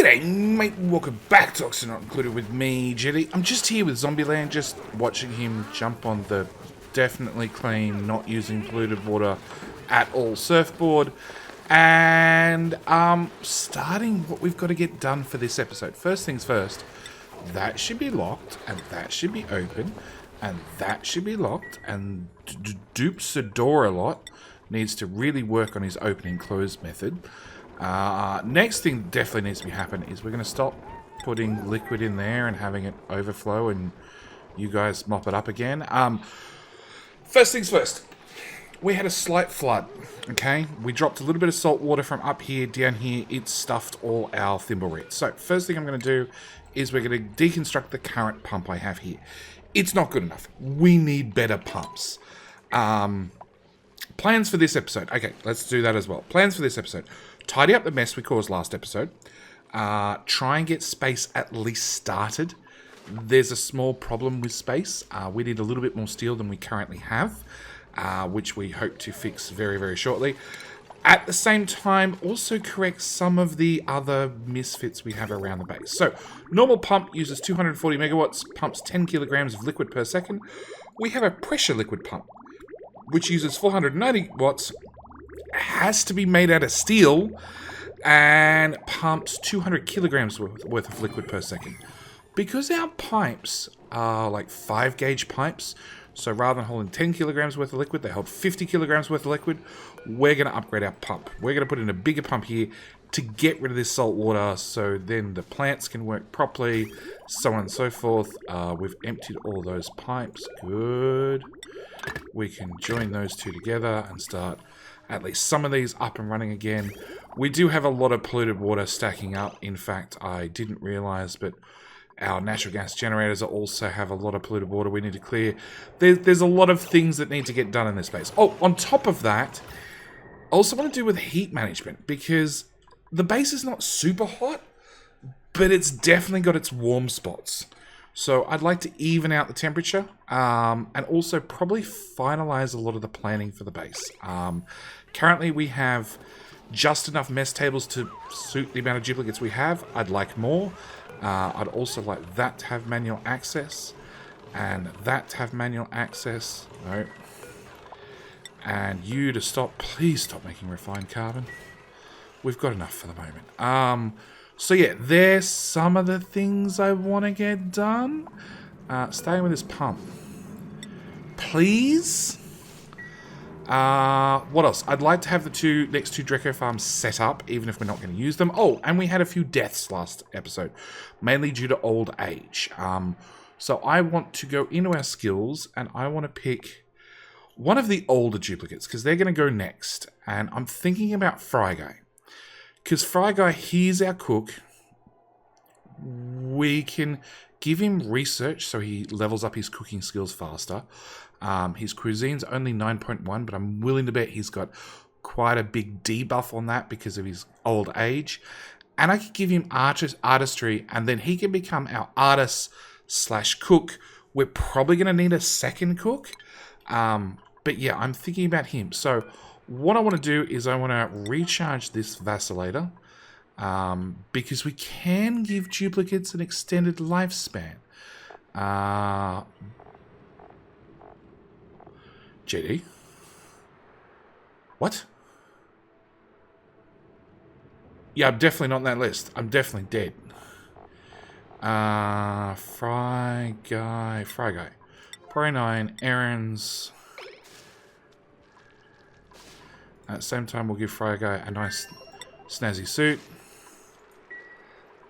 G'day, mate. Welcome back to Oxygen Not Included with me, Jetty. I'm just here with Zombieland, just watching him jump on the definitely clean, not using polluted water at all surfboard. And starting what we've got to get done for this episode. First things first, that should be locked, and that should be open, and that should be locked, and Dupes the door a lot. Needs to really work on his open and close method. Next thing definitely needs to be happen is we're going to stop putting liquid in there and having it overflow and you guys mop it up again. First things first, we had a slight flood, okay? We dropped a little bit of salt water from up here, down here. It stuffed all our thimble reeds. So first thing I'm going to do is we're going to deconstruct the current pump I have here. It's not good enough. We need better pumps. Plans for this episode. Okay, let's do that as well. Plans for this episode. Tidy up the mess we caused last episode. Try and get space at least started. There's a small problem with space. We need a little bit more steel than we currently have, which we hope to fix very, very shortly. At the same time, also correct some of the other misfits we have around the base. So, normal pump uses 240 megawatts, pumps 10 kilograms of liquid per second. We have a pressure liquid pump, which uses 490 watts, has to be made out of steel, and pumps 200 kilograms worth of liquid per second. Because our pipes are like 5-gauge pipes, so rather than holding 10 kilograms worth of liquid, they hold 50 kilograms worth of liquid, we're going to upgrade our pump. We're going to put in a bigger pump here to get rid of this salt water, so then the plants can work properly, so on and so forth. We've emptied all those pipes. Good. We can join those two together and start at least some of these up and running again. We do have a lot of polluted water stacking up. In fact, I didn't realize, but our natural gas generators also have a lot of polluted water we need to clear. There's a lot of things that need to get done in this space. Oh, on top of that, I also want to do with heat management, because the base is not super hot, but it's definitely got its warm spots. So I'd like to even out the temperature, and also probably finalize a lot of the planning for the base. Currently we have just enough mess tables to suit the amount of duplicates we have. I'd like more. I'd also like that to have manual access, and that to have manual access. No. And you to stop, please stop making refined carbon. We've got enough for the moment. So yeah, there's some of the things I want to get done. Staying with this pump. Please? What else? I'd like to have the next two Dreco farms set up, even if we're not going to use them. Oh, and we had a few deaths last episode, mainly due to old age. So I want to go into our skills, and I want to pick one of the older duplicates, because they're going to go next. And I'm thinking about Fry Guy. Because Fry Guy, he's our cook. We can give him research so he levels up his cooking skills faster. His cuisine's only 9.1, but I'm willing to bet he's got quite a big debuff on that because of his old age. And I could give him artistry, and then he can become our artist/cook. We're probably going to need a second cook. But yeah, I'm thinking about him. So what I want to do is I want to recharge this vacillator, because we can give duplicates an extended lifespan. JD? What? Yeah, I'm definitely not on that list. I'm definitely dead. Fry Guy. Priority 9, errands. At the same time, we'll give Fry Guy a nice snazzy suit.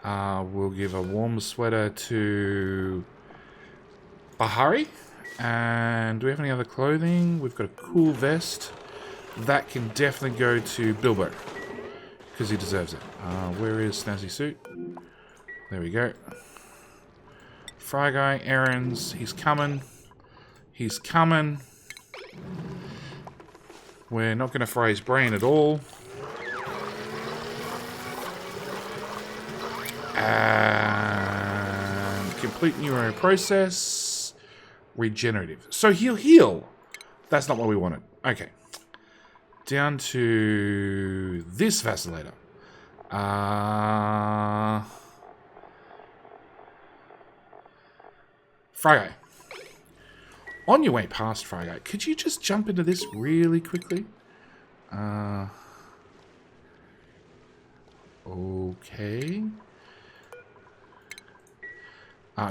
We'll give a warm sweater to Bahari. And do we have any other clothing? We've got a cool vest. That can definitely go to Bilbo, because he deserves it. Where is snazzy suit? There we go. Fry Guy, errands. He's coming. He's coming. We're not going to fry his brain at all. And complete neuro process. Regenerative. So he'll heal. That's not what we wanted. Okay. Down to this vacillator. Friday. On your way past Friday, could you just jump into this really quickly? Okay.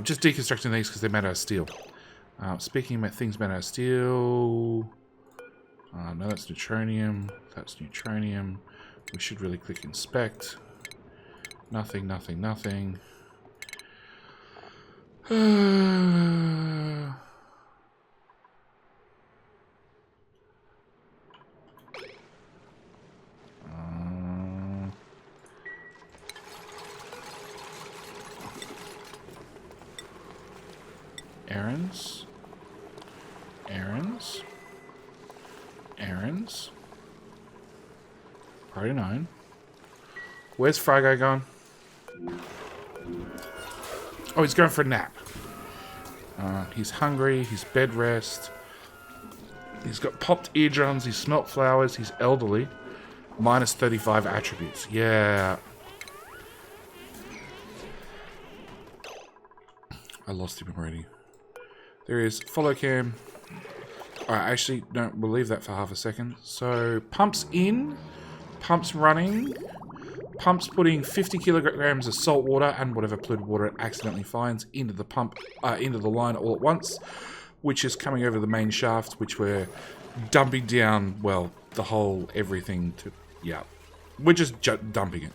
Just deconstructing these because they're made out of steel. Speaking about things made out of steel... no, that's neutronium. That's neutronium. We should really click inspect. Nothing, nothing, nothing. Errands. Errands. Errands. Priority 9. Where's Frago gone? Oh, he's going for a nap. He's hungry. He's bed rest. He's got popped eardrums. He's smelt flowers. He's elderly. Minus 35 attributes. Yeah. I lost him already. There is follow cam. Alright, actually, no, we'll leave that for half a second. So, pumps in. Pumps running. Pumps putting 50 kilograms of salt water and whatever polluted water it accidentally finds into the pump, into the line all at once, which is coming over the main shaft, which we're dumping down, well, the whole everything to, yeah. We're just dumping it.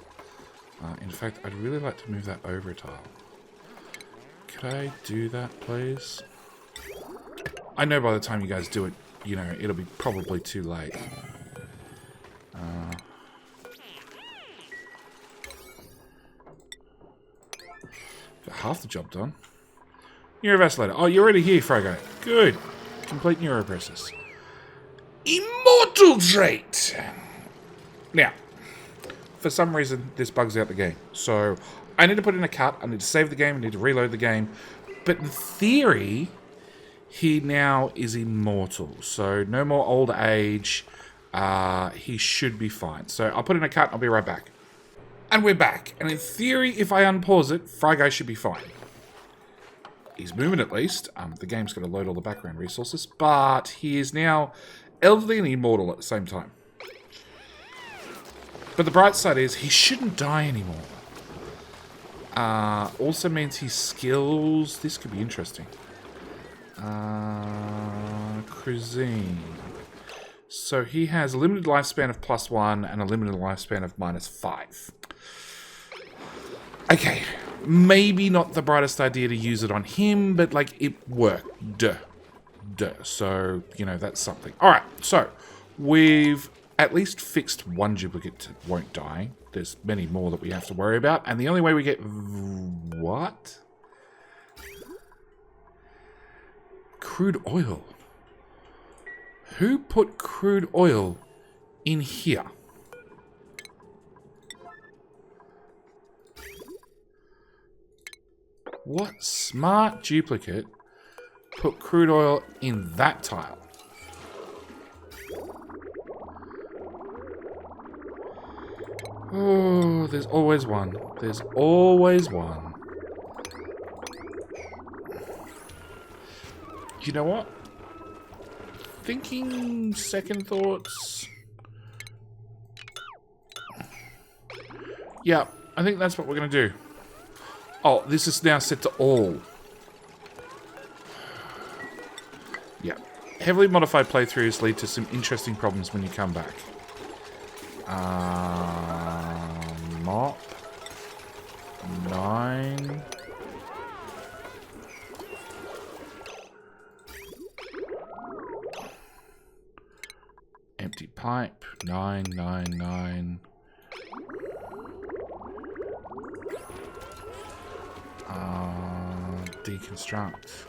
In fact, I'd really like to move that over a tile. Could I do that, please? I know by the time you guys do it, you know, it'll be probably too late. Got half the job done. Neurovacillator. Oh, you're already here, Frago. Good. Complete neuroprocess. Immortal trait! Now, for some reason, this bugs out the game. So, I need to put in a cut. I need to save the game. I need to reload the game. But in theory, he now is immortal. So, no more old age. He should be fine. So, I'll put in a cut. I'll be right back. And we're back. And in theory, if I unpause it, Frago should be fine. He's moving at least. The game's going to load all the background resources. But he is now elderly and immortal at the same time. But the bright side is he shouldn't die anymore. Also means his skills... This could be interesting. Cuisine. So he has a limited lifespan of +1 and a limited lifespan of -5. Okay. Maybe not the brightest idea to use it on him, but, like, it worked. Duh. So, you know, that's something. Alright, so, we've at least fixed one duplicate that won't die. There's many more that we have to worry about, and the only way we get... What? Crude oil. Who put crude oil in here? What smart duplicate put crude oil in that tile? Oh, there's always one. There's always one. You know what? Thinking second thoughts. Yeah, I think that's what we're going to do. Oh, this is now set to all. Yeah. Heavily modified playthroughs lead to some interesting problems when you come back. Mop. 9. Empty pipe. 9, 9, 9. Deconstruct.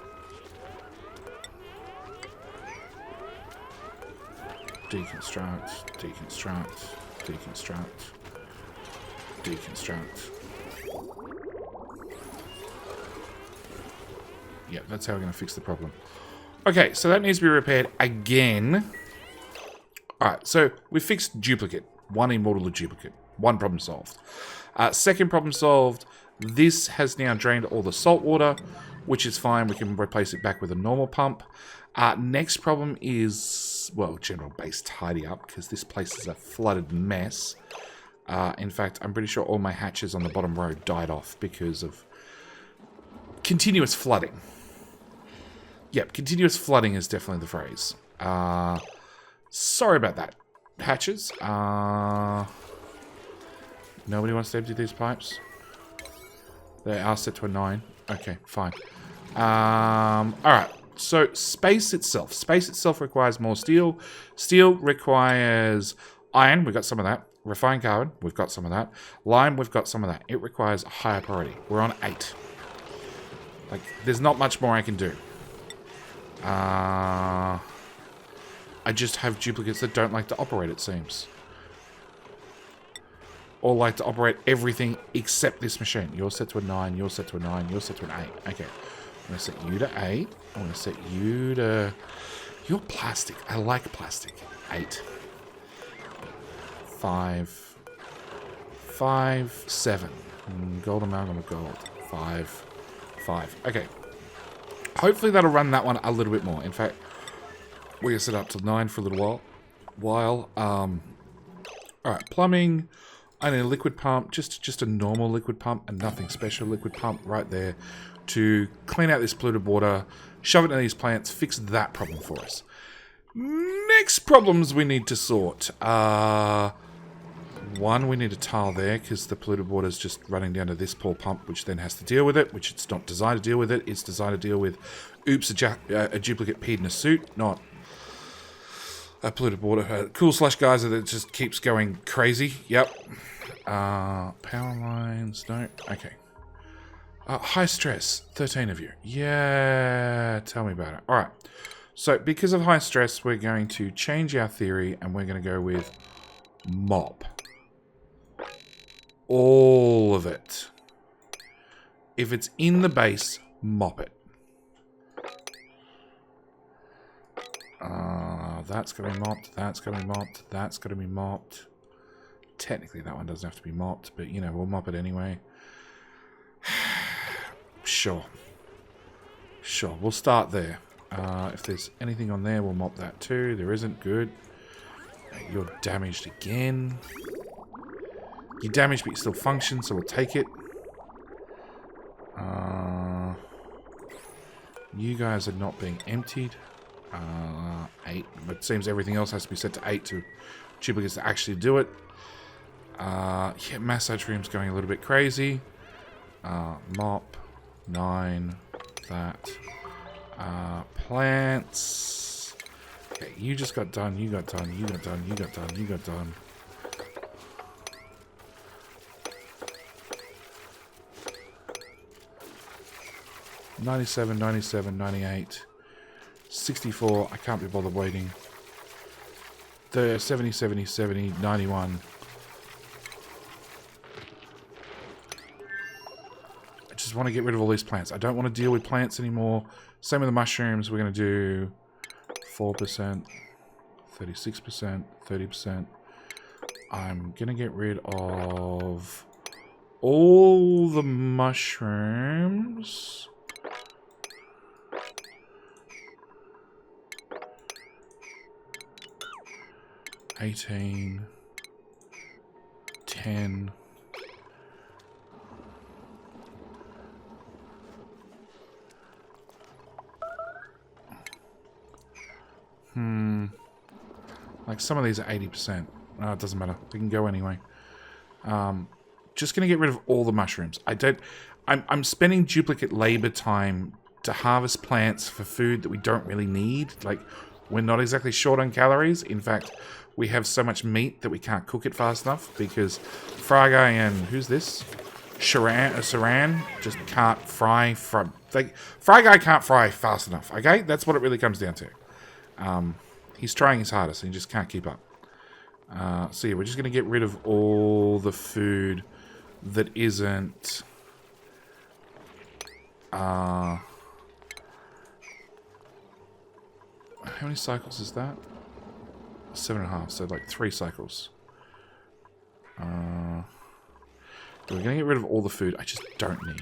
Deconstruct. Deconstruct. Deconstruct. Deconstruct. Yeah, that's how we're going to fix the problem. Okay, so that needs to be repaired again. Alright, so we fixed duplicate. One immortal duplicate. One problem solved. Second problem solved. This has now drained all the salt water, which is fine. We can replace it back with a normal pump. Next problem is, well, general base tidy up, because this place is a flooded mess. In fact, I'm pretty sure all my hatches on the bottom row died off because of continuous flooding. Yep, continuous flooding is definitely the phrase. Sorry about that, hatches. Nobody wants to empty these pipes? They are set to a 9. Okay, fine. Alright, so space itself. Space itself requires more steel. Steel requires iron. We've got some of that. Refined carbon. We've got some of that. Lime. We've got some of that. It requires a higher priority. We're on 8. Like, there's not much more I can do. I just have duplicates that don't like to operate, it seems. Or like to operate everything except this machine. You're set to a 9, you're set to a 9, you're set to an 8. Okay. I'm going to set you to 8. I'm going to set you to... You're plastic. I like plastic. 8. 5. 5, 7. Gold amalgam of gold. 5. 5. Okay. Hopefully that'll run that one a little bit more. In fact, we're going to set up to 9 for a little while. Alright, plumbing... I need a liquid pump, just a normal liquid pump and nothing special liquid pump right there to clean out this polluted water, shove it into these plants, fix that problem for us. Next problems we need to sort. One, we need a tile there because the polluted water is just running down to this poor pump, which then has to deal with it, which it's not designed to deal with it. It's designed to deal with, oops, a duplicate peed in a suit, not a polluted water. Cool slush geyser that just keeps going crazy. Yep. Power lines. No. Okay. High stress. 13 of you. Yeah. Tell me about it. All right. So because of high stress, we're going to change our theory and we're going to go with mop. All of it. If it's in the base, mop it. That's going to be mopped, that's going to be mopped, that's going to be mopped. Technically, that one doesn't have to be mopped, but, you know, we'll mop it anyway. Sure. Sure, we'll start there. If there's anything on there, we'll mop that too. There isn't. Good. You're damaged again. You're damaged, but you still function, so we'll take it. You guys are not being emptied. 8. It seems everything else has to be set to 8 to duplicates to actually do it. Yeah, massage room's going a little bit crazy. Mop. 9. That. Plants. Okay, you just got done, you got done, you got done, you got done, you got done. $97, $97, $98. 64, I can't be bothered waiting. 70, 70, 70, 91. I just want to get rid of all these plants. I don't want to deal with plants anymore. Same with the mushrooms. We're going to do 4%, 36%, 30%. I'm going to get rid of all the mushrooms. 18, 10, like some of these are 80%. No, it doesn't matter. We can go anyway. Just gonna get rid of all the mushrooms. I'm spending duplicate labor time to harvest plants for food that we don't really need. Like, we're not exactly short on calories. In fact, we have so much meat that we can't cook it fast enough because Fry Guy and who's this? Saran just can't fry. Fry Guy can't fry fast enough. Okay, that's what it really comes down to. He's trying his hardest and he just can't keep up. So yeah, we're just gonna get rid of all the food that isn't. How many cycles is that? 7.5, so like 3 cycles. We're going to get rid of all the food I just don't need.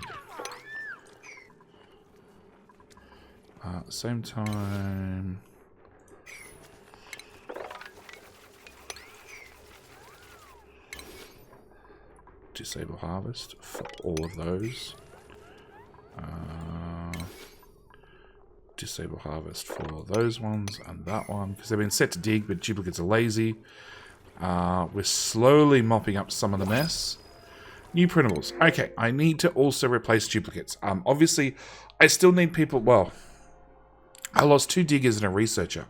At the same time... Disable harvest for all of those. Disable harvest for those ones and that one, because they've been set to dig, but duplicates are lazy. We're slowly mopping up some of the mess. New printables. Okay, I need to also replace duplicates. Obviously, I still need people... Well, I lost 2 diggers and a researcher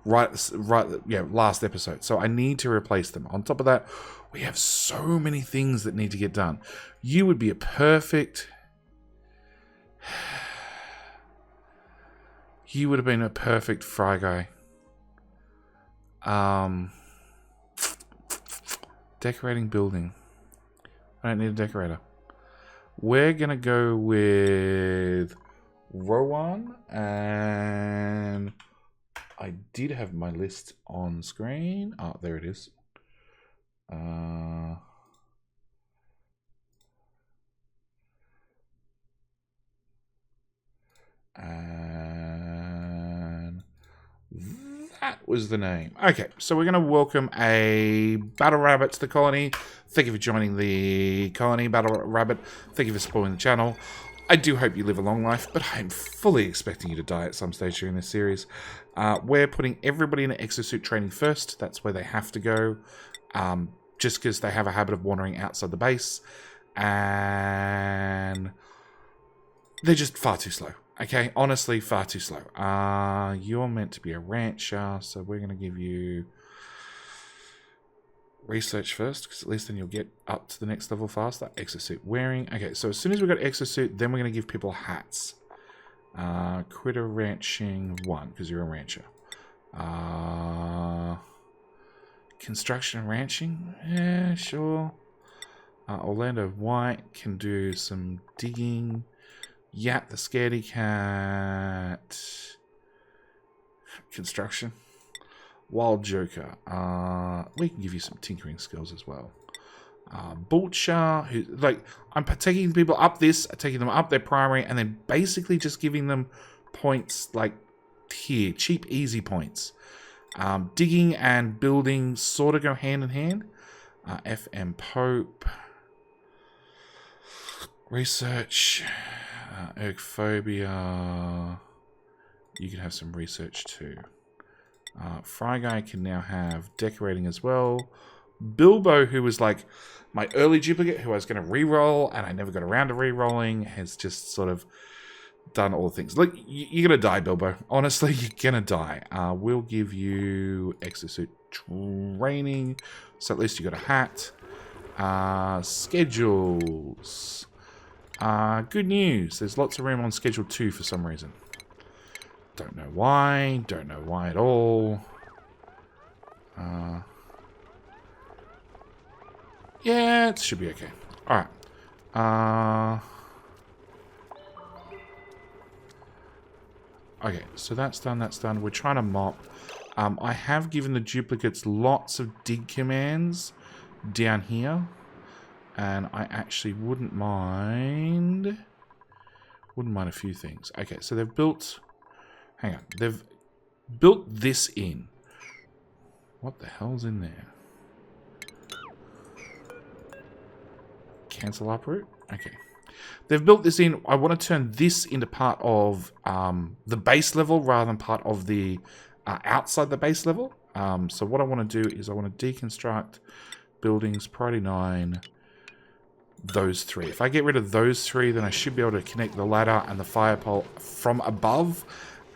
last episode, so I need to replace them. On top of that, we have so many things that need to get done. You would be a perfect... You would have been a perfect fry guy. Decorating building. I don't need a decorator. We're going to go with Rowan, and I did have my list on screen. Oh, there it is. And that was the name. Okay, so we're going to welcome a Battle Rabbit to the colony. Thank you for joining the colony, Battle Rabbit. Thank you for supporting the channel. I do hope you live a long life, but I'm fully expecting you to die at some stage during this series. We're putting everybody in an exosuit training first. That's where they have to go, just because they have a habit of wandering outside the base, and they're just far too slow. Okay, honestly, far too slow. You're meant to be a rancher, so we're going to give you research first, because at least then you'll get up to the next level faster. Exosuit wearing. Okay, so as soon as we've got exosuit, then we're going to give people hats. Critter ranching 1, because you're a rancher. Construction and ranching? Yeah, sure. Orlando White can do some digging. Yap the scaredy cat. Construction. Wild Joker. We can give you some tinkering skills as well. Butcher, who, like, I'm taking people up this, taking them up their primary, and then basically just giving them points like here, cheap, easy points. Digging and building sort of go hand in hand. FM Pope. Research. Ergophobia. You can have some research too. Fry Guy can now have decorating as well. Bilbo, who was like my early duplicate, who I was going to re-roll, and I never got around to re-rolling, has just sort of done all the things. Look, you're going to die, Bilbo. Honestly, you're going to die. We'll give you exosuit training, so at least you got a hat. Schedules. Good news. There's lots of room on schedule 2 for some reason. Don't know why. Don't know why at all. Yeah, it should be okay. Alright. Okay, so that's done, that's done. We're trying to mop. I have given the duplicates lots of dig commands down here. And I actually wouldn't mind a few things. Okay, so they've built... Hang on. They've built this in. What the hell's in there? Cancel uproot? Okay. They've built this in. I want to turn this into part of the base level rather than part of the outside the base level. So what I want to do is I want to deconstruct buildings, priority 9... those 3. If I get rid of those 3, then I should be able to connect the ladder and the fire pole from above,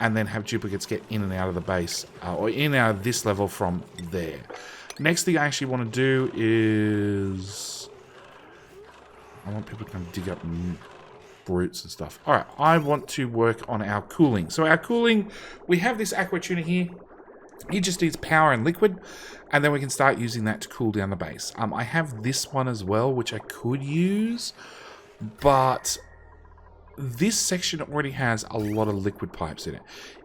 and then have duplicates get in and out of the base, or in and out of this level from there. Next thing I actually want to do is... I want people to come dig up brutes and stuff. Alright, I want to work on our cooling. So our cooling, we have this aqua tuner here. He just needs power and liquid, and then we can start using that to cool down the base. I have this one as well, which I could use, but this section already has a lot of liquid pipes in it.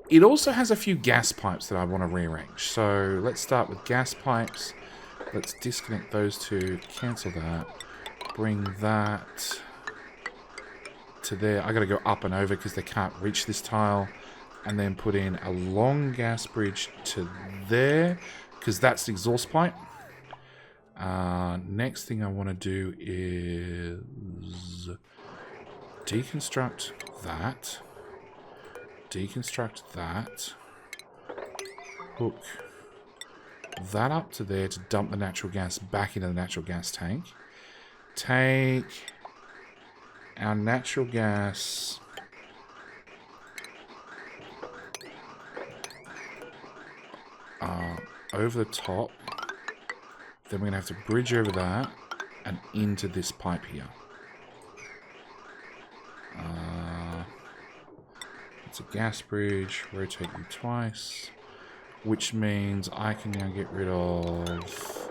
It also has a few gas pipes that I want to rearrange. So let's start with gas pipes. Let's disconnect those 2, cancel that, bring that to there. I got to go up and over because they can't reach this tile. And then put in a long gas bridge to there because that's the exhaust pipe. Next thing I want to do is deconstruct that. Deconstruct that. Hook that up to there to dump the natural gas back into the natural gas tank. Take our natural gas over the top. Then we're going to have to bridge over that and into this pipe here. It's a gas bridge. Rotate you twice. Which means I can now get rid of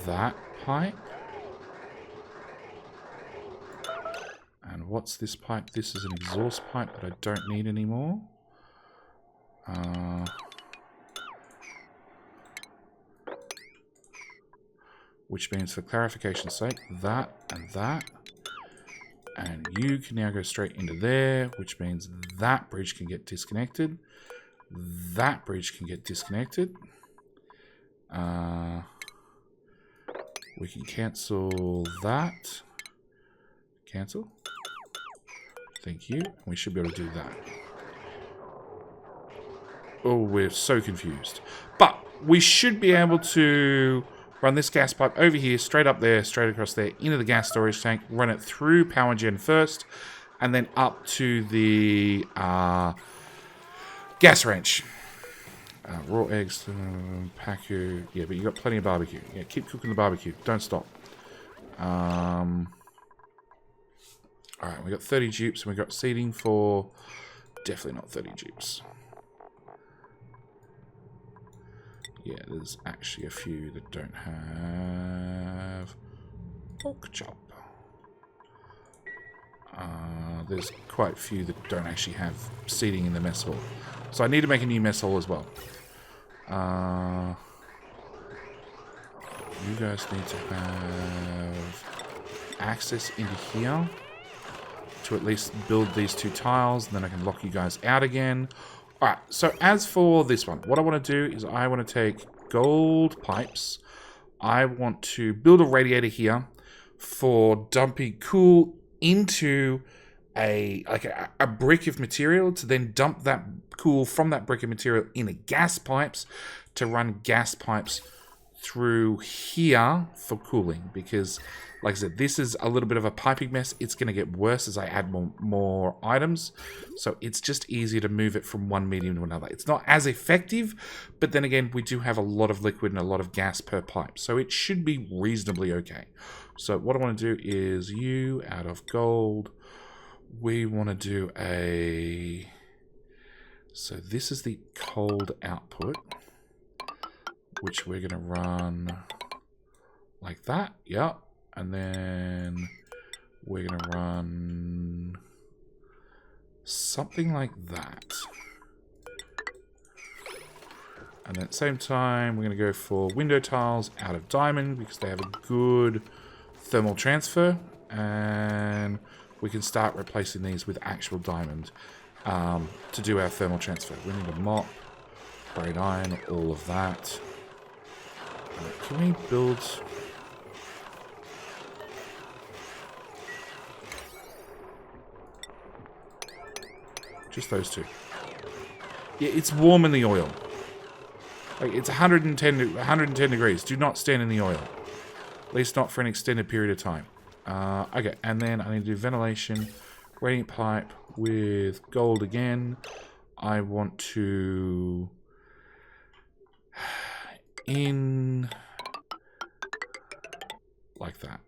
that pipe. And what's this pipe? This is an exhaust pipe that I don't need anymore. Which means, for clarification's sake, that and that. And you can now go straight into there, which means that bridge can get disconnected. That bridge can get disconnected. We can cancel that. Cancel. Thank you. We should be able to do that. Oh, we're so confused. But we should be able to run this gas pipe over here, straight up there, straight across there, into the gas storage tank, run it through power gen first, and then up to the gas range. Raw eggs, paku. Yeah, but you got plenty of barbecue. Yeah, keep cooking the barbecue. Don't stop. Alright, we got 30 dupes, and we got seating for... Definitely not 30 dupes. Yeah, there's actually a few that don't have pork chop. There's quite a few that don't actually have seating in the mess hall. So I need to make a new mess hall as well. You guys need to have access into here to at least build these 2 tiles, and then I can lock you guys out again. Alright, so as for this one, what I want to do is I want to take gold pipes. I want to build a radiator here for dumping cool into a brick of material to then dump that cool from that brick of material into gas pipes to run gas pipes through here for cooling. Because, like I said, this is a little bit of a piping mess. It's going to get worse as I add more items. So it's just easier to move it from one medium to another. It's not as effective, but then again, we do have a lot of liquid and a lot of gas per pipe. So it should be reasonably okay. So what I want to do is you out of gold. We want to do a... So this is the cold output, which we're going to run like that. Yep. And then we're going to run something like that. And then at the same time, we're going to go for window tiles out of diamond because they have a good thermal transfer. And we can start replacing these with actual diamond to do our thermal transfer. We need a mop, braid iron, all of that. Can we build... Just those 2. Yeah, it's warm in the oil. Like, it's 110 degrees. Do not stand in the oil. At least not for an extended period of time. Okay, and then I need to do ventilation. Radiant pipe with gold again. I want to... in... like that.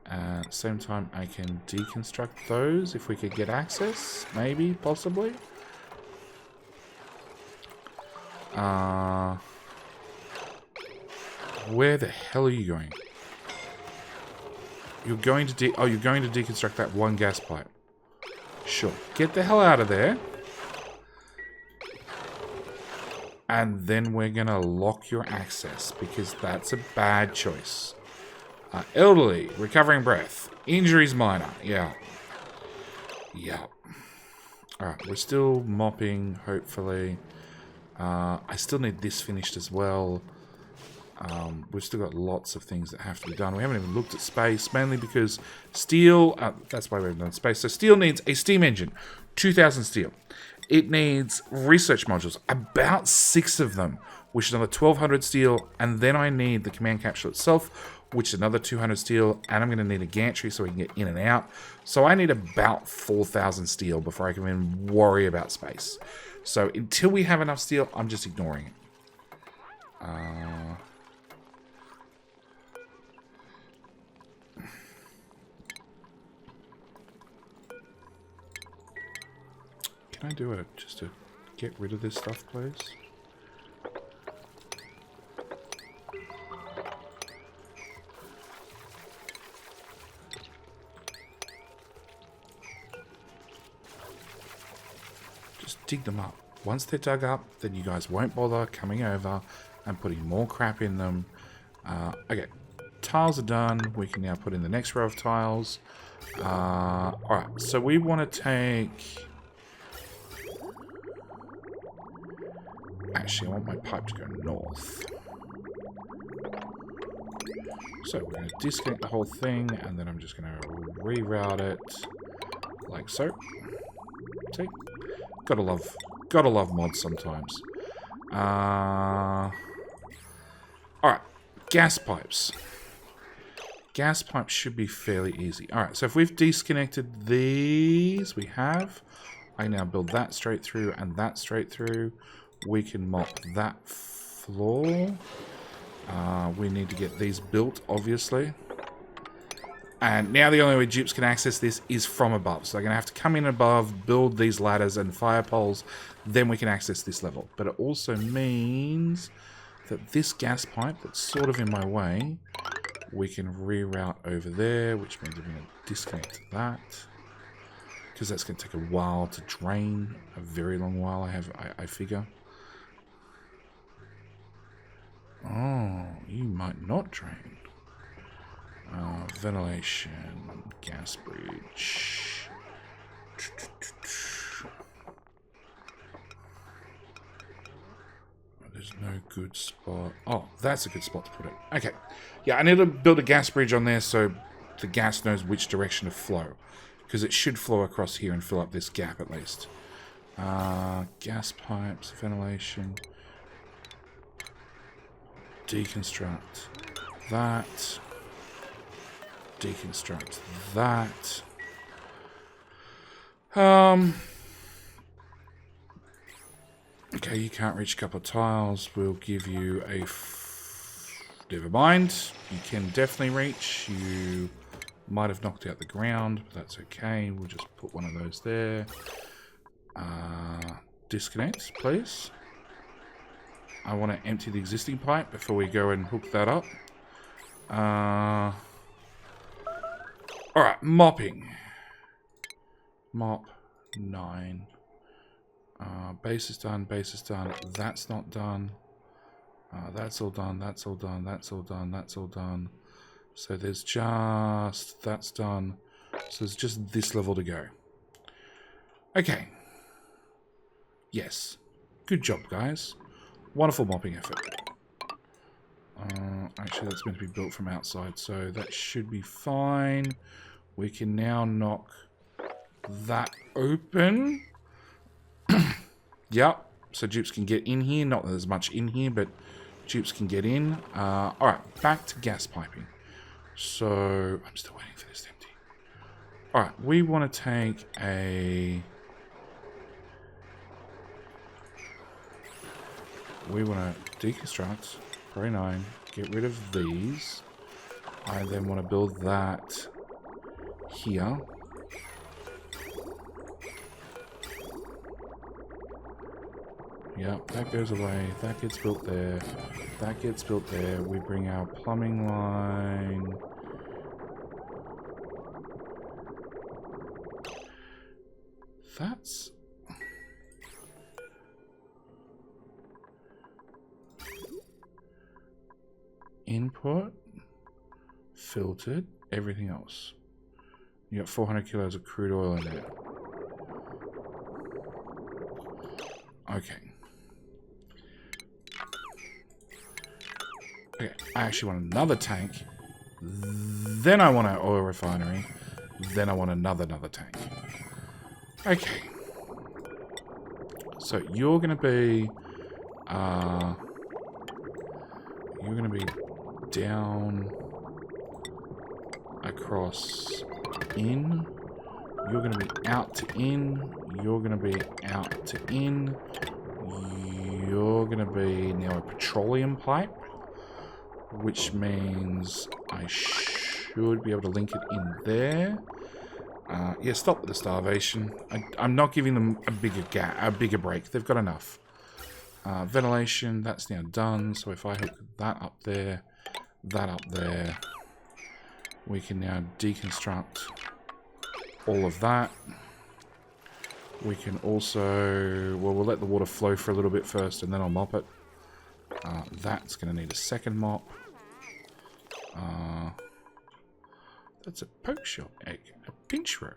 At the same time, I can deconstruct those if we could get access. Maybe, possibly. Where the hell are you going? You're going to you're going to deconstruct that one gas pipe. Sure. Get the hell out of there. And then we're going to lock your access because that's a bad choice. Elderly, recovering breath. Injuries minor. Yeah. Yeah. Alright, we're still mopping, hopefully. I still need this finished as well. We've still got lots of things that have to be done. We haven't even looked at space, mainly because steel... that's why we haven't done space. So steel needs a steam engine. 2,000 steel. It needs research modules. About 6 of them, which is another 1,200 steel. And then I need the command capsule itself, which is another 200 steel. And I'm going to need a gantry so we can get in and out. So I need about 4,000 steel before I can even worry about space. So until we have enough steel, I'm just ignoring it. Can I do it just to get rid of this stuff, please? Just dig them up. Once they're dug up, then you guys won't bother coming over and putting more crap in them. Okay, tiles are done. We can now put in the next row of tiles. Alright, so we want to take... Actually, I want my pipe to go north. So we're going to disconnect the whole thing, and then I'm just going to reroute it like so. See? Gotta love mods sometimes. Alright, gas pipes. Gas pipes should be fairly easy. Alright, so if we've disconnected these, we have. I now build that straight through and that straight through. We can mop that floor. We need to get these built, obviously. And now the only way Dupes can access this is from above. So they're going to have to come in above, build these ladders and fire poles. Then we can access this level. But it also means that this gas pipe that's sort of in my way, we can reroute over there, which means we're going to disconnect that. Because that's going to take a while to drain. A very long while, I figure. Oh, you might not drain. Ventilation, gas bridge. There's no good spot. Oh, that's a good spot to put it. Okay. Yeah, I need to build a gas bridge on there so the gas knows which direction to flow. Because it should flow across here and fill up this gap at least. Gas pipes, ventilation. Deconstruct that. Deconstruct that. Okay, you can't reach a couple of tiles. We'll give you a... Never mind. You can definitely reach. You might have knocked out the ground, but that's okay. We'll just put one of those there. Disconnect, please. I want to empty the existing pipe before we go and hook that up. Alright, mopping. Mop 9. Base is done, base is done. That's not done. That's all done, that's all done, that's all done, that's all done. So there's just... That's done. So there's just this level to go. Okay. Yes. Good job, guys. Wonderful mopping effort. Actually, that's meant to be built from outside, so that should be fine. We can now knock that open. Yep. So Dupes can get in here. Not that there's much in here, but Dupes can get in. Alright, back to gas piping. So, I'm still waiting for this to empty. Alright, we want to take a... We want to deconstruct, Pro 9, get rid of these. I then want to build that here. Yep, that goes away. That gets built there. That gets built there. We bring our plumbing line. That's... Input. filtered. Everything else. You got 400 kilos of crude oil in there. Okay. Okay, I actually want another tank. Then I want an oil refinery. Then I want another tank. Okay. So you're gonna be down across in. You're gonna be out to in. You're gonna be out to in. You're gonna be now a petroleum pipe, which means I should be able to link it in there. Yeah, stop with the starvation. I'm not giving them a bigger break. They've got enough. Ventilation, that's now done. So if I hook that up there, we can now deconstruct all of that. We can also, well, we'll let the water flow for a little bit first, and then I'll mop it. That's going to need a second mop. That's a poke shell egg. A pinch row.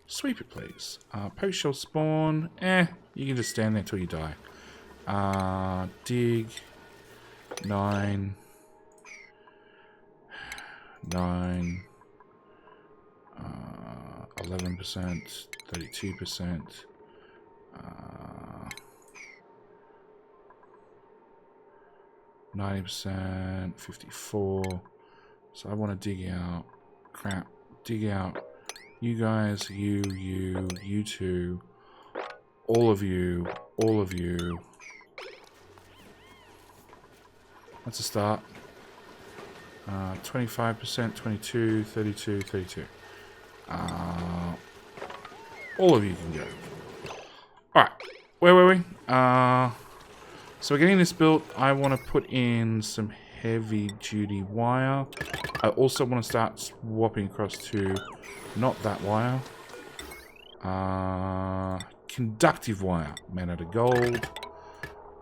Sweep it, please. Poke shell spawn. You can just stand there until you die. Dig. 9. 11%. 32%. 90%. 54. So I want to dig out. Crap. Dig out. You guys. You two. All of you. That's a start. 25%, 22, 32, 32. All of you can go. Alright, where were we? So we're getting this built. I want to put in some heavy duty wire. I also want to start swapping across to not that wire. Conductive wire, made out of gold.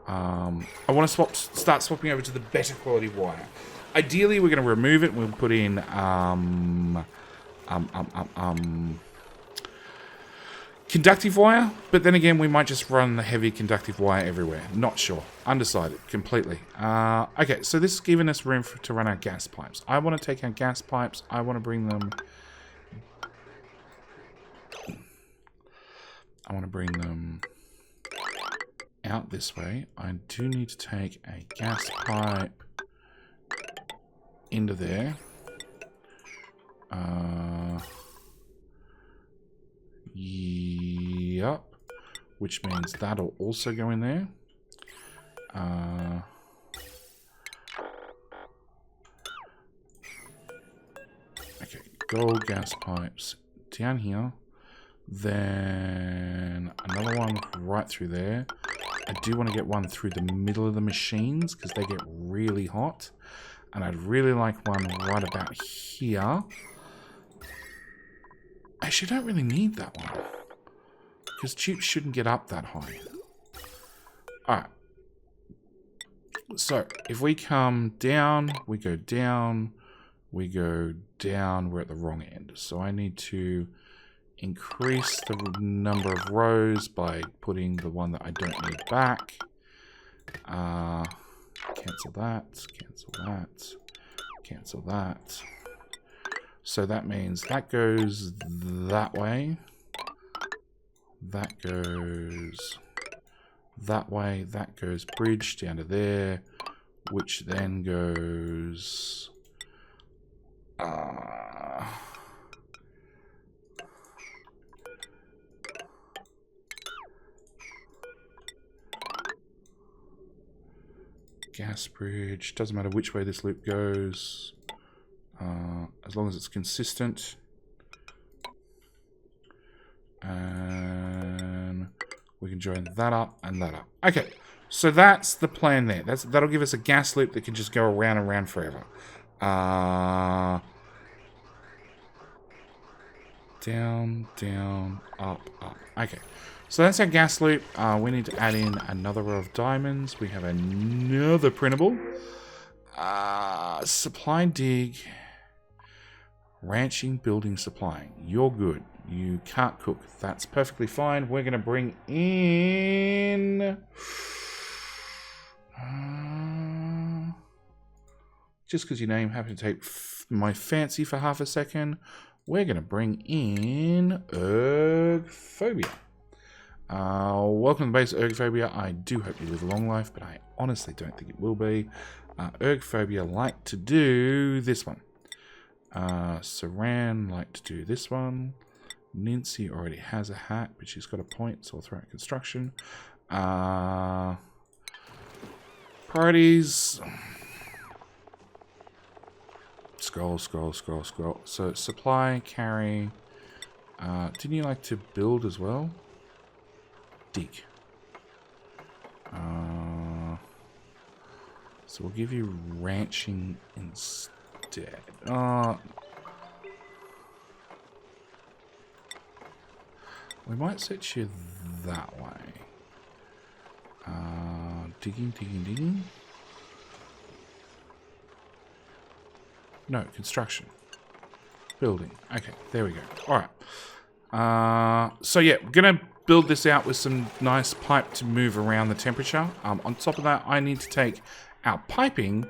I want to start swapping over to the better quality wire. Ideally, we're going to remove it. We'll put in conductive wire, but then again, we might just run the heavy conductive wire everywhere. Not sure. Undecided. Completely. Okay, so this is giving us room to run our gas pipes. I want to take our gas pipes. I want to bring them... out this way. I do need to take a gas pipe into there. Yep. Which means that'll also go in there. Okay, gold gas pipes down here. Then another one right through there. I do want to get one through the middle of the machines because they get really hot. And I'd really like one right about here. Actually, I don't really need that one. Because Dupes shouldn't get up that high. Alright. So, if we come down, we go down, we go down, we're at the wrong end. So I need to increase the number of rows by putting the one that I don't need back. Cancel that, cancel that, cancel that. So that means that goes that way. That goes that way. That goes bridge down to there, which then goes... gas bridge. Doesn't matter which way this loop goes, as long as it's consistent. And we can join that up and that up. Okay, so that's the plan there. That'll give us a gas loop that can just go around and around forever. Down, down, up, up. Okay. So that's our gas loop. We need to add in another row of diamonds. We have another printable. Supply dig. Ranching, building, supplying. You're good. You can't cook. That's perfectly fine. We're going to bring in... just because your name happened to take my fancy for half a second, we're going to bring in Ergophobia. Welcome to the base, Ergophobia. I do hope you live a long life, but I honestly don't think it will be. Ergophobia like to do this one. Saran like to do this one. Nancy already has a hat, but she's got a point, so I'll throw out construction. Priorities. Scroll. So supply, carry. Didn't you like to build as well? Dig. So we'll give you ranching instead. We might set you that way. Digging. No, construction. Building. Okay, there we go. Alright. So yeah, we're going to build this out with some nice pipe to move around the temperature. On top of that, I need to take our piping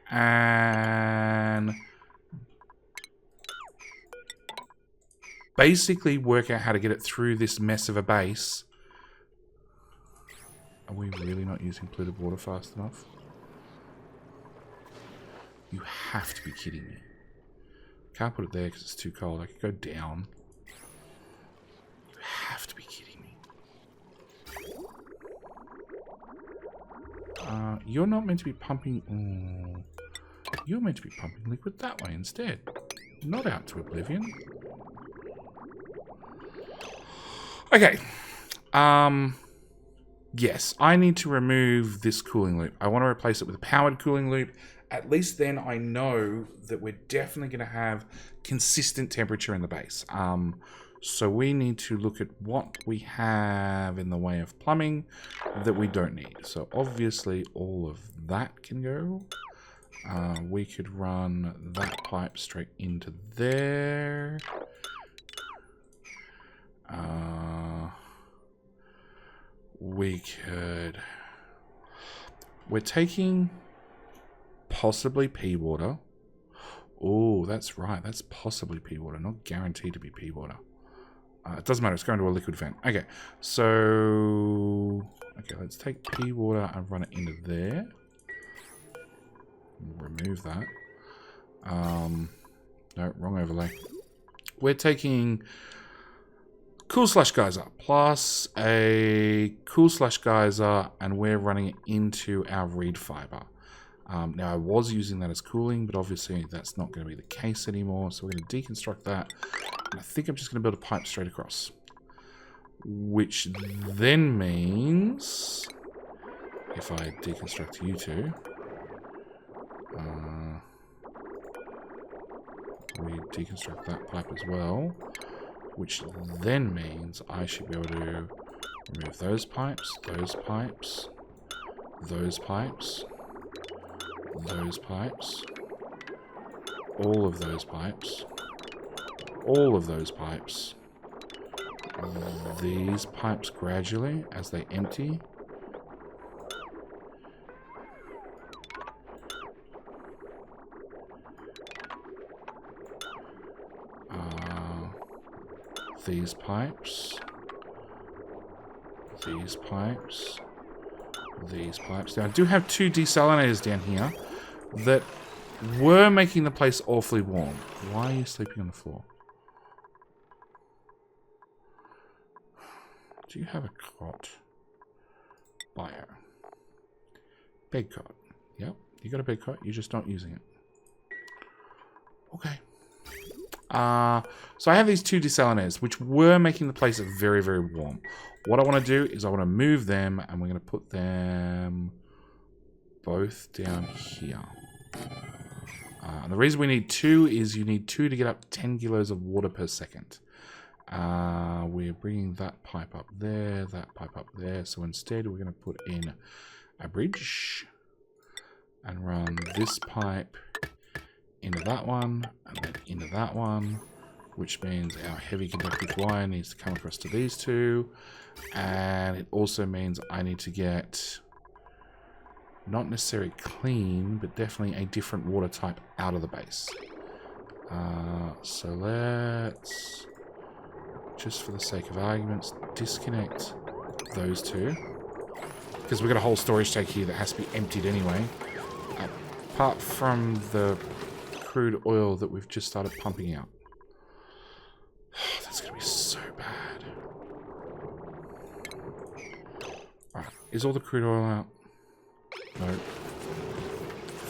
and basically work out how to get it through this mess of a base. Are we really not using polluted water fast enough? You have to be kidding me. Can't put it there because it's too cold. I could go down. You have to be kidding me. You're not meant to be pumping... You're meant to be pumping liquid that way instead. Not out to oblivion. Okay. Yes, I need to remove this cooling loop. I want to replace it with a powered cooling loop. At least then I know that we're definitely going to have consistent temperature in the base. So we need to look at what we have in the way of plumbing that we don't need. So obviously all of that can go. We could run that pipe straight into there. We could... We're taking possibly pea water. Oh, that's right. That's possibly pea water. Not guaranteed to be pea water. It doesn't matter. It's going to a liquid vent. Okay. So... Okay, let's take pea water and run it into there. Remove that. No, wrong overlay. We're taking... Cool Slash Geyser plus a Cool Slash Geyser, and we're running it into our reed fiber. Now, I was using that as cooling, but obviously that's not going to be the case anymore. So we're going to deconstruct that. And I think I'm just going to build a pipe straight across. Which then means... If I deconstruct you two... we deconstruct that pipe as well. Which then means I should be able to remove those pipes, those pipes, those pipes, those pipes, all of those pipes, all of those pipes, these pipes gradually as they empty. These pipes, these pipes, these pipes. Now, I do have two desalinators down here that were making the place awfully warm. Why are you sleeping on the floor? Do you have a cot? Bio. Bed cot. Yep, you got a bed cot. You're just not using it. Okay. So I have these two desalinators, which were making the place very, very warm. What I want to do is I want to move them, and we're going to put them both down here. And the reason we need two is you need two to get up to 10 kilos of water per second. We're bringing that pipe up there, that pipe up there. So instead, we're going to put in a bridge and run this pipe into that one, and then into that one, which means our heavy conductive wire needs to come across to these two. And it also means I need to get, not necessarily clean, but definitely a different water type out of the base. So let's, just for the sake of arguments, disconnect those two. Because we've got a whole storage tank here that has to be emptied anyway. Apart from the crude oil that we've just started pumping out. That's going to be so bad. Alright, is all the crude oil out? No.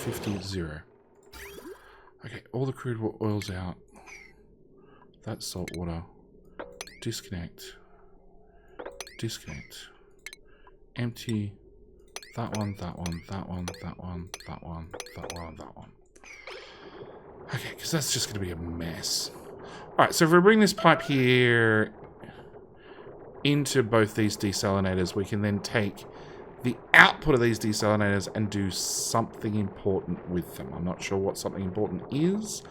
50, 0. Okay, all the crude oil's out. That's salt water. Disconnect. Disconnect. Empty. That one, that one, that one, that one, that one, that one, that one. Okay, because that's just going to be a mess. Alright, so if we bring this pipe here into both these desalinators, we can then take the output of these desalinators and do something important with them. I'm not sure what something important is,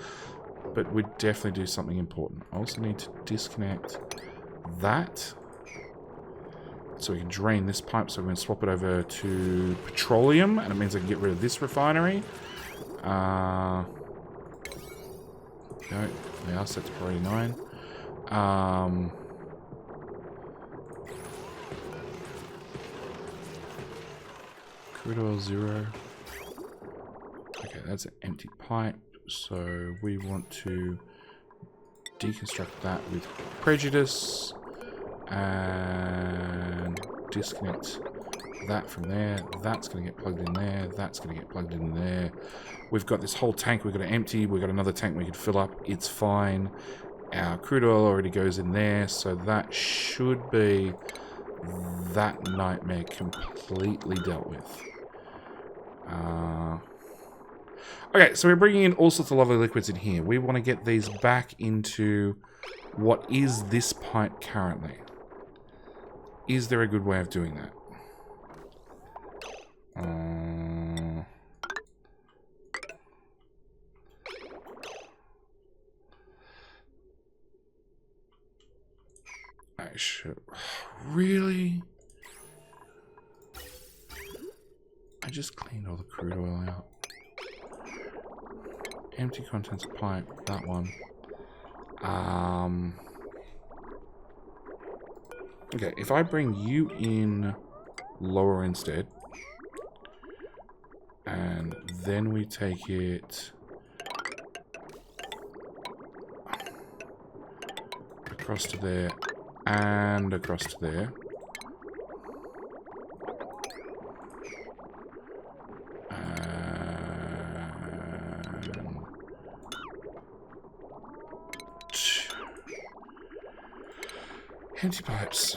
but we'd definitely do something important. I also need to disconnect that so we can drain this pipe. So we're going to swap it over to petroleum, and it means I can get rid of this refinery. No, they are set to priority 9. Crude oil 0. Okay, that's an empty pipe. So we want to deconstruct that with prejudice and disconnect that from there. That's going to get plugged in there. That's going to get plugged in there. We've got this whole tank we've got to empty. We've got another tank we could fill up. It's fine. Our crude oil already goes in there. So that should be that nightmare completely dealt with. Okay, so we're bringing in all sorts of lovely liquids in here. We want to get these back into what is this pipe currently. Is there a good way of doing that? I should... Really? I just cleaned all the crude oil out. Empty contents of pipe, that one. Okay, if I bring you in lower instead, and then we take it across to there and across to there. Empty pipes,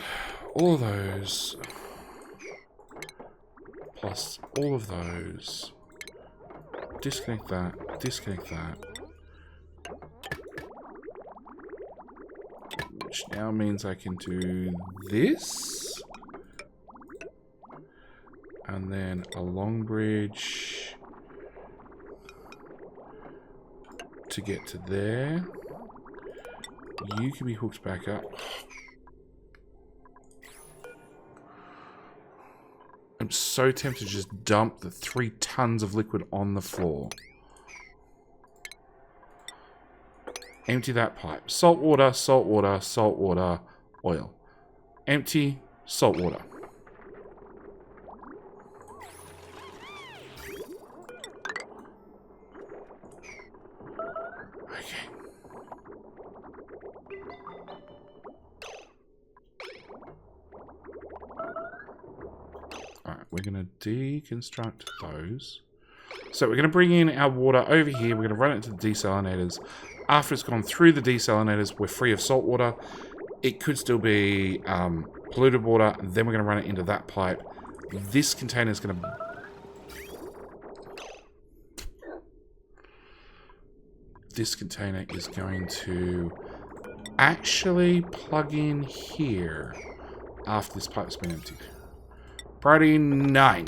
all of those, plus all of those, disconnect that, which now means I can do this, and then a long bridge to get to there. You can be hooked back up. I'm so tempted to just dump the 3 tons of liquid on the floor. Empty that pipe. Salt water, salt water, salt water, oil. Empty, salt water. Okay. Alright, we're going to deconstruct those. So we're going to bring in our water over here. We're going to run it into the desalinators. After it's gone through the desalinators, we're free of salt water. It could still be polluted water. Then we're going to run it into that pipe. This container is going to... This container is going to actually plug in here after this pipe's been emptied. Priority 9.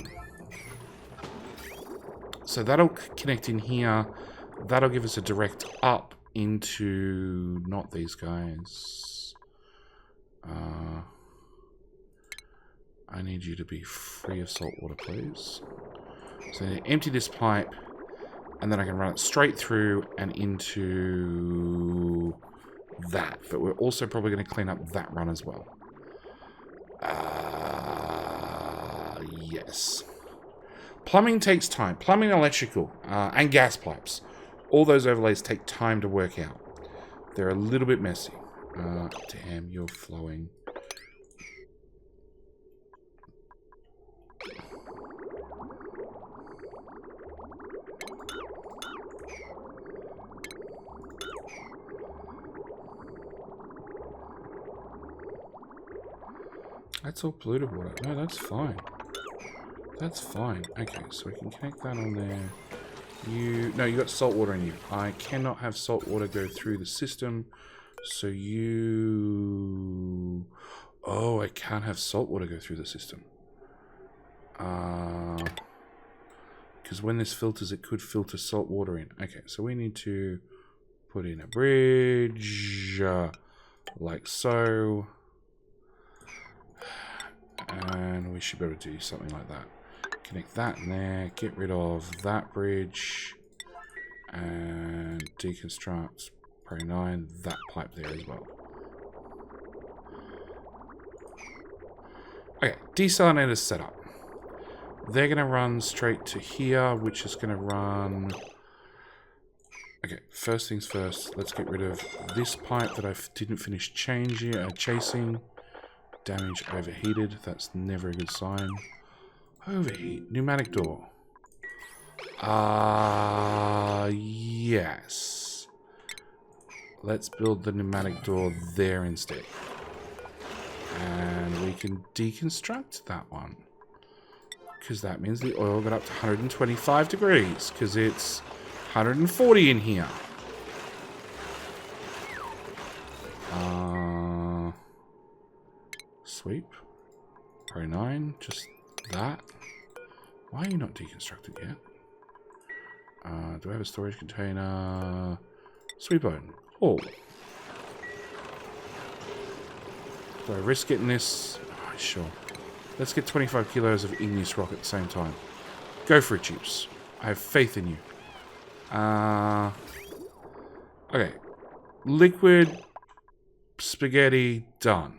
So that'll connect in here. That'll give us a direct up into... not these guys. I need you to be free of salt water, please. So I need to empty this pipe, and then I can run it straight through and into that. But we're also probably going to clean up that run as well. Yes. Plumbing takes time. Plumbing, electrical, and gas pipes. All those overlays take time to work out. They're a little bit messy. Damn, you're flowing. That's all polluted water. No, that's fine. That's fine. Okay, so we can connect that on there. No, you got salt water in you. I cannot have salt water go through the system. So you... Oh, I can't have salt water go through the system. Because when this filters, it could filter salt water in. Okay, so we need to put in a bridge, like so. And we should be able to do something like that. Connect that in there, get rid of that bridge, and deconstruct, probably 9, that pipe there as well. Okay, desalinator setup. They're going to run straight to here, which is going to run... Okay, first things first, let's get rid of this pipe that I didn't finish chasing. Damage overheated, that's never a good sign. Overheat, pneumatic door. Yes. Let's build the pneumatic door there instead. And we can deconstruct that one. Because that means the oil got up to 125 degrees. Because it's 140 in here. Sweep. Pro 9. Just that. Why are you not deconstructed yet? Do I have a storage container? Sweep bone. Oh. Do I risk getting this? Oh, sure. Let's get 25 kilos of igneous rock at the same time. Go for it, Dupes. I have faith in you. Okay. Liquid spaghetti done.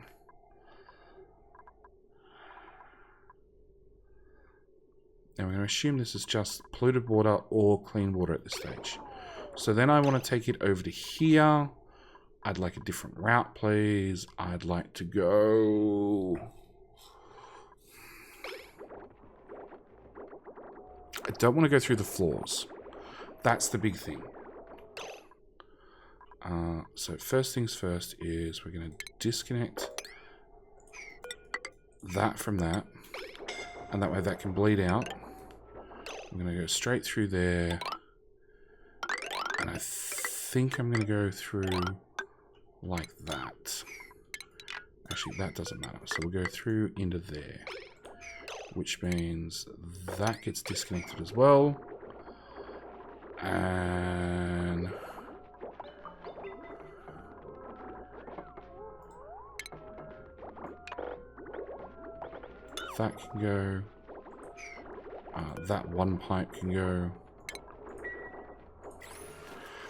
Now we're going to assume this is just polluted water or clean water at this stage. So then I want to take it over to here. I'd like a different route, please. I'd like to go... I don't want to go through the floors. That's the big thing. So first things first is we're going to disconnect that from that. And that way that can bleed out. I'm going to go straight through there. And I think I'm going to go through like that. Actually, that doesn't matter. So we'll go through into there. Which means that gets disconnected as well. And... that can go. That one pipe can go.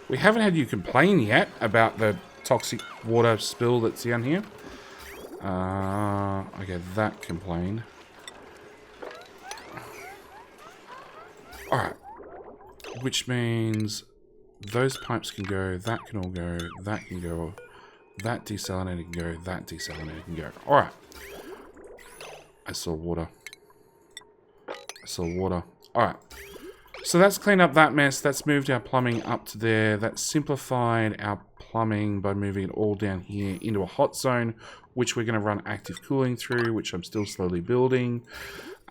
We haven't had you complain yet about the toxic water spill that's down here. Okay, that complained. Alright. Which means those pipes can go, that can all go, that can go, that desalinator can go, that desalinator can go. Alright. I saw water. I saw water. Alright. So that's cleaned up that mess. That's moved our plumbing up to there. That's simplified our plumbing by moving it all down here into a hot zone, which we're going to run active cooling through, which I'm still slowly building.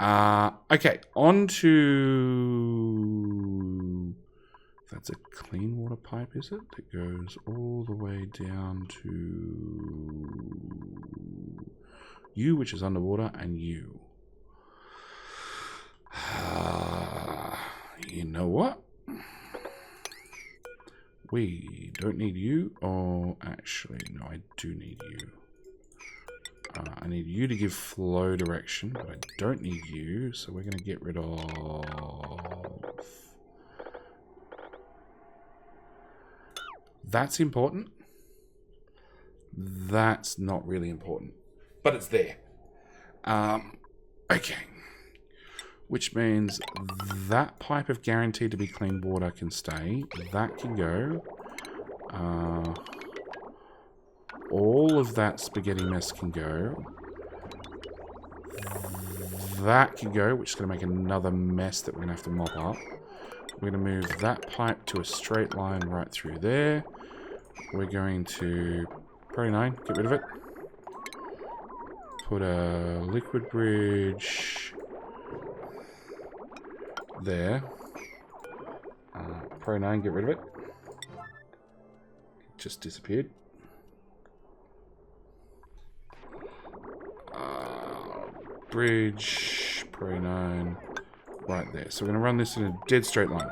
Okay, on to... That's a clean water pipe, is it? That goes all the way down to... you, which is underwater, and you. You know what? We don't need you. Oh, actually, no, I do need you. I need you to give flow direction, but I don't need you, so we're going to get rid of... That's important. That's not really important, but it's there. Okay. Which means that pipe of guaranteed to be clean water can stay. That can go. All of that spaghetti mess can go. That can go, which is going to make another mess that we're going to have to mop up. We're going to move that pipe to a straight line right through there. We're going to... Priority 9, get rid of it. Put a liquid bridge there. Priority 9, get rid of it. It just disappeared. Bridge, priority 9, right there. So we're going to run this in a dead straight line.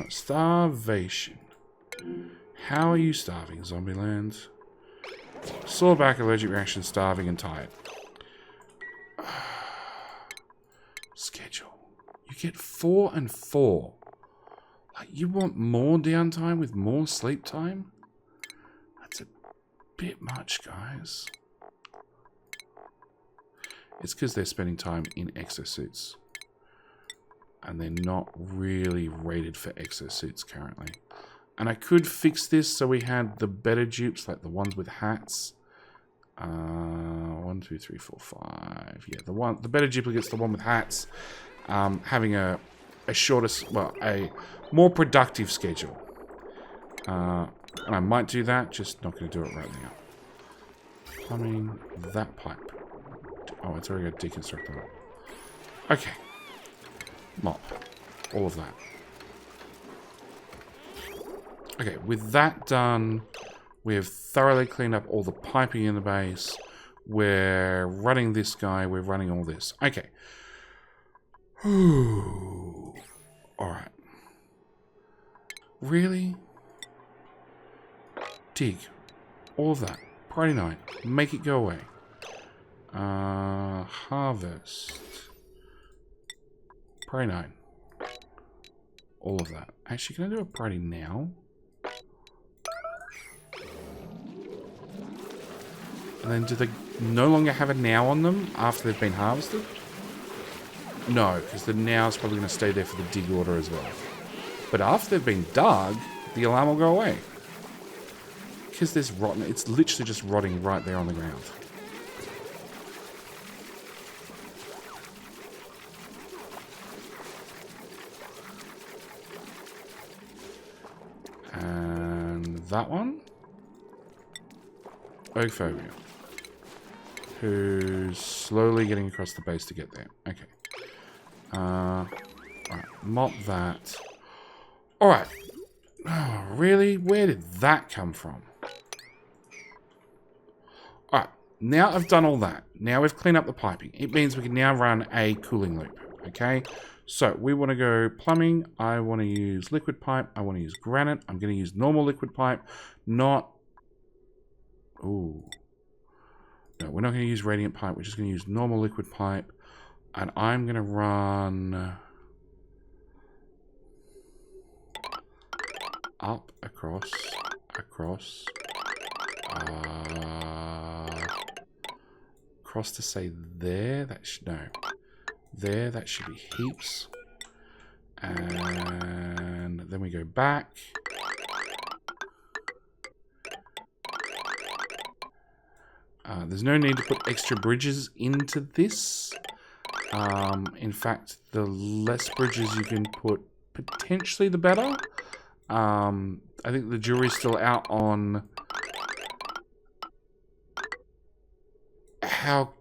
Starvation. How are you starving, Zombieland? Sore back, allergic reaction, starving, and tired. Schedule. You get 4 and 4. Like, you want more downtime with more sleep time? That's a bit much, guys. It's because they're spending time in exosuits. And they're not really rated for exosuits currently. And I could fix this so we had the better dupes, like the ones with hats. 1, 2, 3, 4, 5. Yeah, the better duplicates, the one with hats, having a shorter, well, a more productive schedule. And I might do that, just not going to do it right now. Plumbing, that pipe. Oh, it's already got deconstruct on it. Okay. Mop. All of that. Okay, with that done, we have thoroughly cleaned up all the piping in the base. We're running this guy. We're running all this. Okay. Alright. Really? Dig. All of that. Priority 9. Make it go away. Harvest. Priority 9. All of that. Actually, can I do a priority now? And then do they no longer have a now on them after they've been harvested? No, because the now is probably going to stay there for the dig order as well. But after they've been dug, the alarm will go away. Because there's rotten. It's literally just rotting right there on the ground. And that one. Oakphobia. Who's slowly getting across the base to get there. Okay. Alright, mop that. Alright. Oh, really? Where did that come from? Alright, now I've done all that. Now we've cleaned up the piping. It means we can now run a cooling loop. Okay? So, we want to go plumbing. I want to use liquid pipe. I want to use granite. I'm going to use normal liquid pipe. Not... Ooh. No, we're not going to use radiant pipe. We're just going to use normal liquid pipe. And I'm going to run... up, across, across to say there. That should... No. There, that should be heaps. And then we go back. There's no need to put extra bridges into this. In fact, the less bridges you can put, potentially the better. I think the jury's still out on how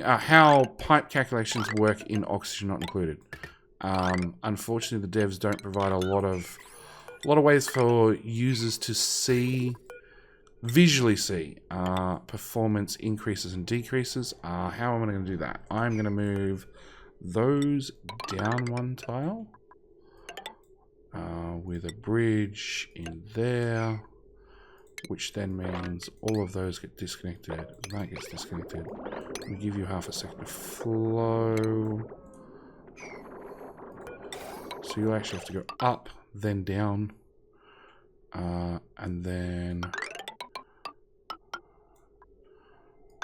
how pipe calculations work in oxygen not included. Unfortunately, the devs don't provide a lot of ways for users to visually see performance increases and decreases. How am I going to do that? I'm going to move those down one tile. with a bridge in there, which then means all of those get disconnected. That gets disconnected. We give you half a second to flow. So you actually have to go up, then down, and then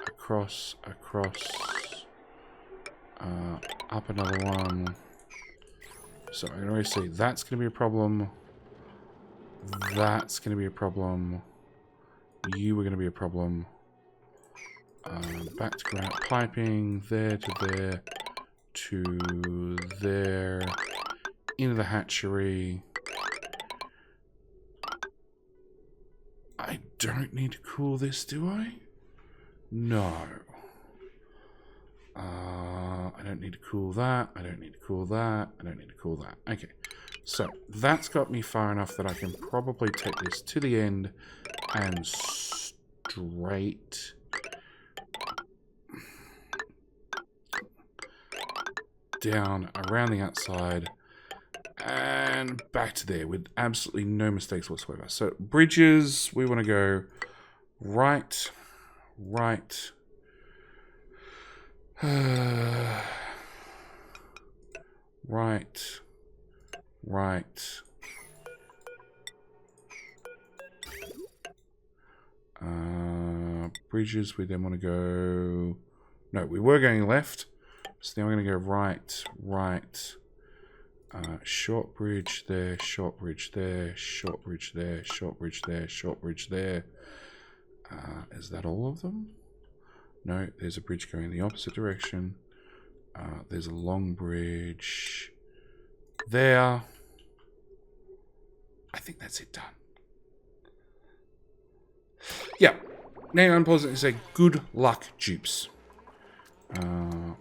across, up another one. So I can already see that's going to be a problem. That's going to be a problem. You were going to be a problem. Back to ground piping, there to there, to there, into the hatchery. I don't need to cool this, do I? No. I don't need to cool that. I don't need to cool that. I don't need to cool that. Okay. So that's got me far enough that I can probably take this to the end and straight down around the outside and back to there with absolutely no mistakes whatsoever. So bridges, we want to go right, right, right, right. Bridges, we then want to go... No, we were going left. So now we're going to go right, right. Short bridge there, short bridge there, short bridge there, short bridge there, short bridge there. Is that all of them? No, there's a bridge going the opposite direction. There's a long bridge there. I think that's it done. Yeah. Now I'm pausing and say good luck, Dupes.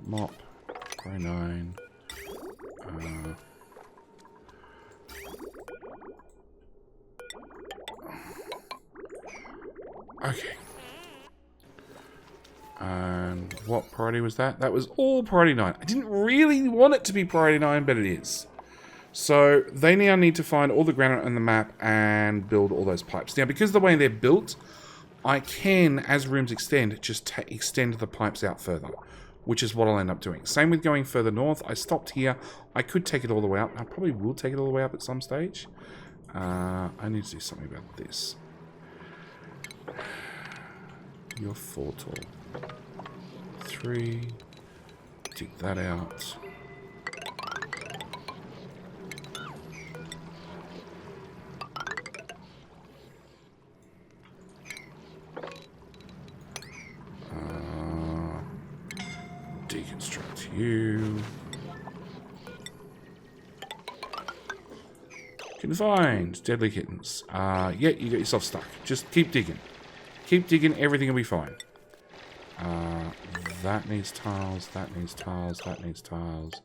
Mop. 9. Okay. And what priority was that? That was all priority 9. I didn't really want it to be priority 9, but it is. So they now need to find all the granite on the map and build all those pipes. Now, because of the way they're built, I can, as rooms extend, just extend the pipes out further, which is what I'll end up doing. Same with going further north. I stopped here. I could take it all the way up. I probably will take it all the way up at some stage. I need to do something about this. You're 4 tall. 3. Dig that out. Deconstruct you. Confined. Deadly kittens. Yeah, you got yourself stuck. Just keep digging. Keep digging. Everything will be fine. That needs tiles. That needs tiles. That needs tiles.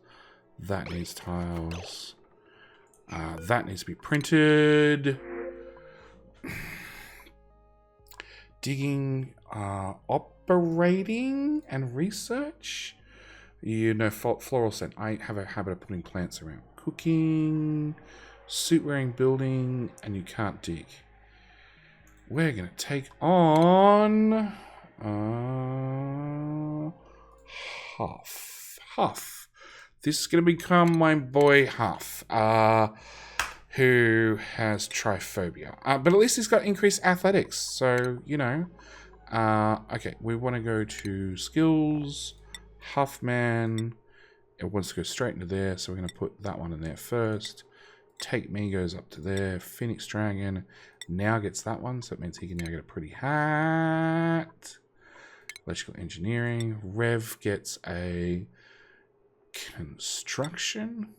That needs tiles. That needs to be printed. Digging. Operating and research. You know, floral scent. I have a habit of putting plants around. Cooking. Suit wearing, building, and you can't dig. We're going to take on Huff. This is going to become my boy Huff, who has tryphobia. But at least he's got increased athletics, so, you know. Okay, we want to go to skills, Huffman. It wants to go straight into there, so we're going to put that one in there first. Take Me goes up to there. Phoenix Dragon now gets that one, so it means he can now get a pretty hat. Electrical Engineering. Rev gets a construction.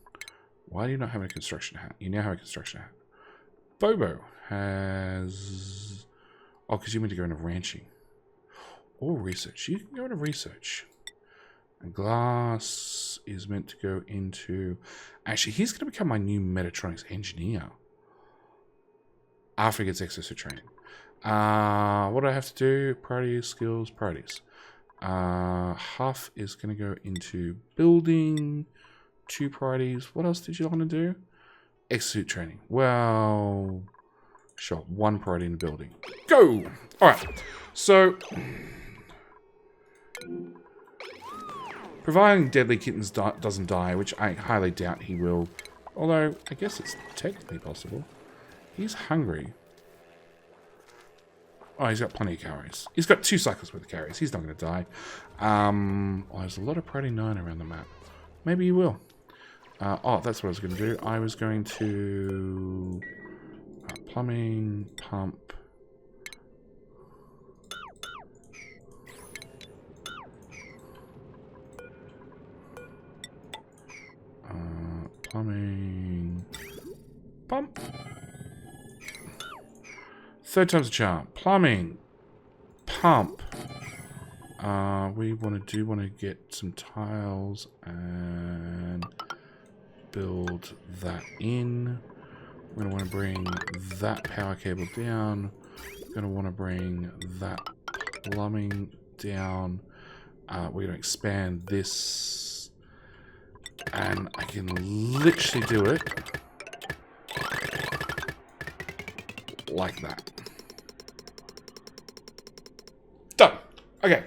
Why do you not have a construction hat? You now have a construction hat. Bobo has... Oh, because you meant to go into ranching. Or research. You can go into research. And Glass is meant to go into... Actually, he's going to become my new Metatronics engineer. After he gets access to training. What do I have to do? Priorities, skills, priorities. Huff is going to go into building. 2 priorities. What else did you want to do? Execute training. Well, sure. 1 priority in the building. Go! Alright. So, providing Deadly Kittens doesn't die, which I highly doubt he will. Although, I guess it's technically possible. He's hungry. Oh, he's got plenty of calories. He's got 2 cycles worth of calories. He's not going to die. Oh, there's a lot of Priority 9 around the map. Maybe he will. Oh, that's what I was going to do. I was going to... plumbing, pump. Plumbing, pump. 3rd time's a charm. Plumbing, pump. We want to get some tiles and build that in. We're going to want to bring that power cable down. We're going to want to bring that plumbing down. We're going to expand this. And I can literally do it like that. Done. Okay.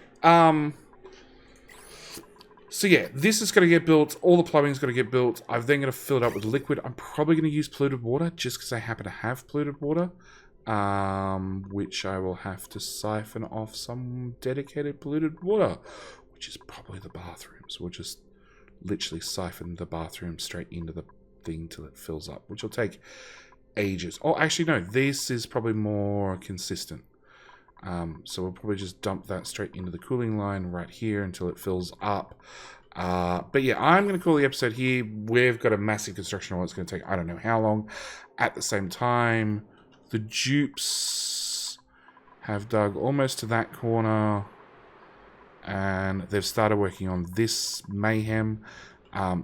So yeah, this is going to get built. All the plumbing is going to get built. I'm then going to fill it up with liquid. I'm probably going to use polluted water just because I happen to have polluted water, which I will have to siphon off some dedicated polluted water, which is probably the bathrooms. We'll just literally siphon the bathroom straight into the thing till it fills up, which will take ages. Oh, actually, no, this is probably more consistent. So we'll probably just dump that straight into the cooling line right here until it fills up. But yeah, I'm going to call the episode here. We've got a massive construction wall. It's going to take, I don't know how long. At the same time, the Dupes have dug almost to that corner. And they've started working on this mayhem.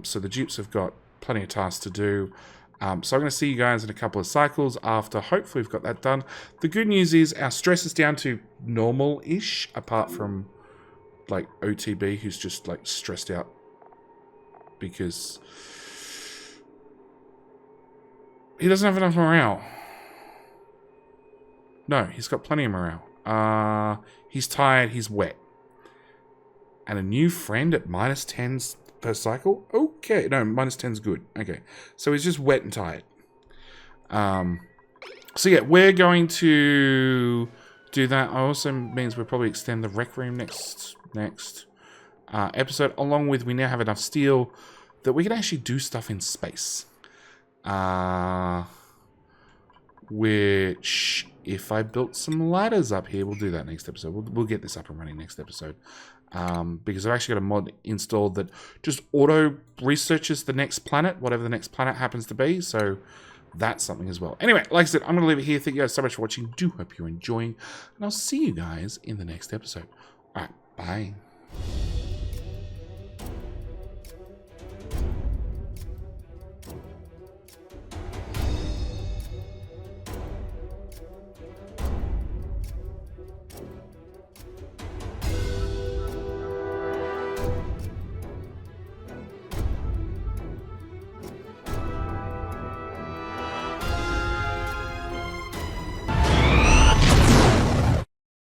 So the Dupes have got plenty of tasks to do. So I'm going to see you guys in a couple of cycles after hopefully we've got that done. The good news is our stress is down to normal-ish, apart from like OTB, who's just like stressed out because he doesn't have enough morale. No, he's got plenty of morale. He's tired, he's wet. And a new friend at -10s per cycle? Okay. No, -10's good. Okay. So he's just wet and tired. So yeah, we're going to do that. Also means we'll probably extend the rec room next episode, along with we now have enough steel that we can actually do stuff in space. Which, if I built some ladders up here, we'll do that next episode. We'll get this up and running next episode. Because I've actually got a mod installed that just auto researches the next planet, whatever the next planet happens to be. So that's something as well. Anyway, like I said, I'm going to leave it here. Thank you guys so much for watching. Do hope you're enjoying. And I'll see you guys in the next episode. All right, bye.